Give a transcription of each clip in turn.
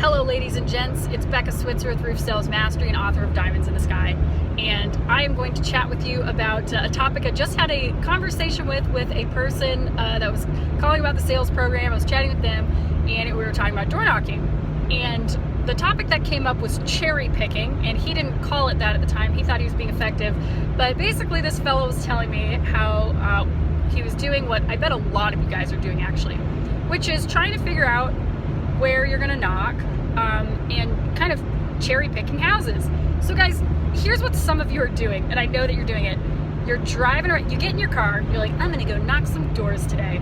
Hello ladies and gents, it's Becca Switzer with Roof Sales Mastery and author of Diamonds in the Sky, and I am going to chat with you about a topic I just had a conversation with a person that was calling about the sales program. I was chatting with them and we were talking about door knocking, and the topic that came up was cherry picking, and he didn't call it that at the time. He thought he was being effective, but basically this fellow was telling me how he was doing what I bet a lot of you guys are doing actually, which is trying to figure out where you're gonna knock and kind of cherry picking houses. So guys, here's what some of you are doing, and I know that you're doing it. You're driving around, you get in your car, you're like, I'm gonna go knock some doors today.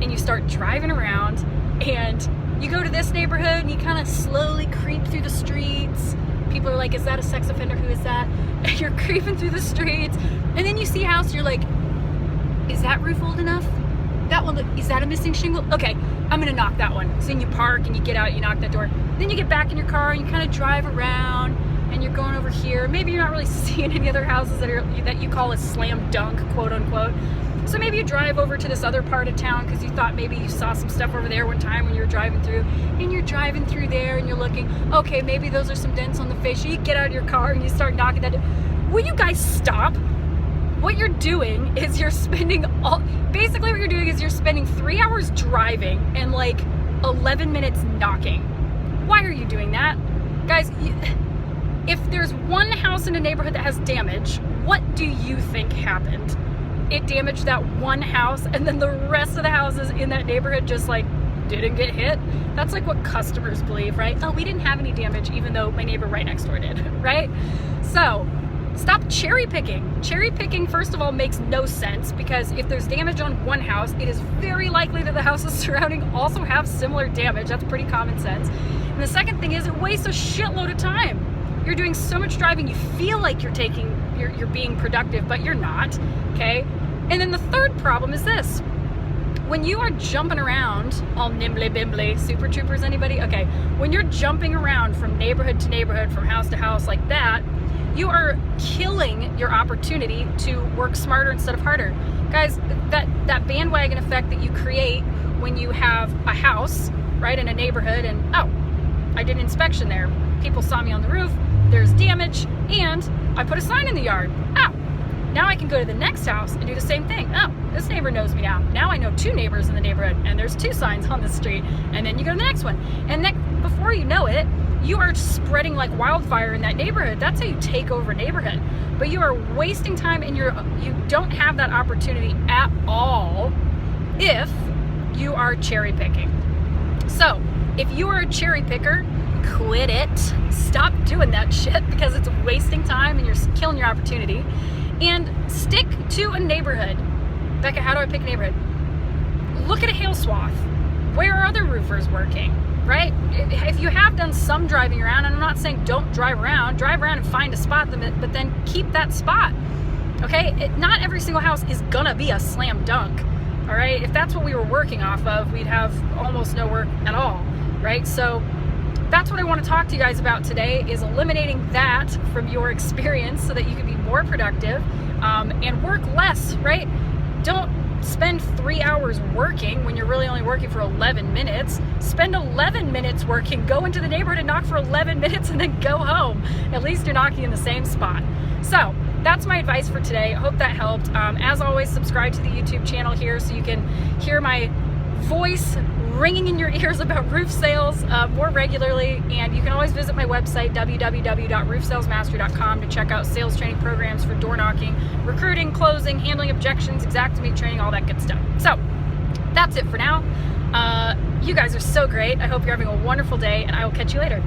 And you start driving around and you go to this neighborhood and you kind of slowly creep through the streets. People are like, is that a sex offender? Who is that? And you're creeping through the streets, and then you see a house, you're like, is that roof old enough? That one, is that a missing shingle? Okay, I'm gonna knock that one. So then you park and you get out, you knock that door. Then you get back in your car and you kind of drive around and you're going over here. Maybe you're not really seeing any other houses that you call a slam dunk, quote unquote. So maybe you drive over to this other part of town because you thought maybe you saw some stuff over there one time when you were driving through, and you're driving through there and you're looking, okay, maybe those are some dents on the fascia. You get out of your car and you start knocking that door. Will you guys stop? What you're doing is you're spending basically what you're doing is you're spending 3 hours driving and like 11 minutes knocking. Why are you doing that? Guys, if there's one house in a neighborhood that has damage, what do you think happened? It damaged that one house, and then the rest of the houses in that neighborhood just like didn't get hit. That's like what customers believe, right? Oh, we didn't have any damage even though my neighbor right next door did, right? So stop cherry picking. Cherry picking, first of all, makes no sense, because if there's damage on one house, it is very likely that the houses surrounding also have similar damage. That's pretty common sense. And the second thing is it wastes a shitload of time. You're doing so much driving, you feel like you're being productive, but you're not, okay? And then the third problem is this. When you are jumping around, all nimbly bimbly, super troopers, anybody? Okay, when you're jumping around from neighborhood to neighborhood, from house to house like that, you are killing your opportunity to work smarter instead of harder. Guys, that bandwagon effect that you create when you have a house, right, in a neighborhood, and oh, I did an inspection there. People saw me on the roof, there's damage, and I put a sign in the yard. Oh, now I can go to the next house and do the same thing. Oh, this neighbor knows me now. Now I know two neighbors in the neighborhood, and there's two signs on the street. And then you go to the next one. And then before you know it, you are spreading like wildfire in that neighborhood. That's how you take over a neighborhood. But you are wasting time, and you don't have that opportunity at all if you are cherry picking. So if you are a cherry picker, quit it. Stop doing that shit, because it's wasting time and you're killing your opportunity. And stick to a neighborhood. Becca, how do I pick a neighborhood? Look at a hail swath. Where are other roofers working, right? If you have done some driving around, and I'm not saying don't drive around and find a spot, but then keep that spot, okay? Not every single house is gonna be a slam dunk, all right? If that's what we were working off of, we'd have almost no work at all, right? So that's what I want to talk to you guys about today, is eliminating that from your experience so that you can be more productive and work less, right? Don't spend 3 hours working when you're really only working for 11 minutes. Spend 11 minutes working, go into the neighborhood and knock for 11 minutes and then go home. At least you're knocking in the same spot. So that's my advice for today. I hope that helped. As always, subscribe to the YouTube channel here so you can hear my voice ringing in your ears about roof sales more regularly. And you can always visit my website, www.roofsalesmastery.com, to check out sales training programs for door knocking, recruiting, closing, handling objections, Xactimate training, all that good stuff. So that's it for now. You guys are so great. I hope you're having a wonderful day, and I will catch you later.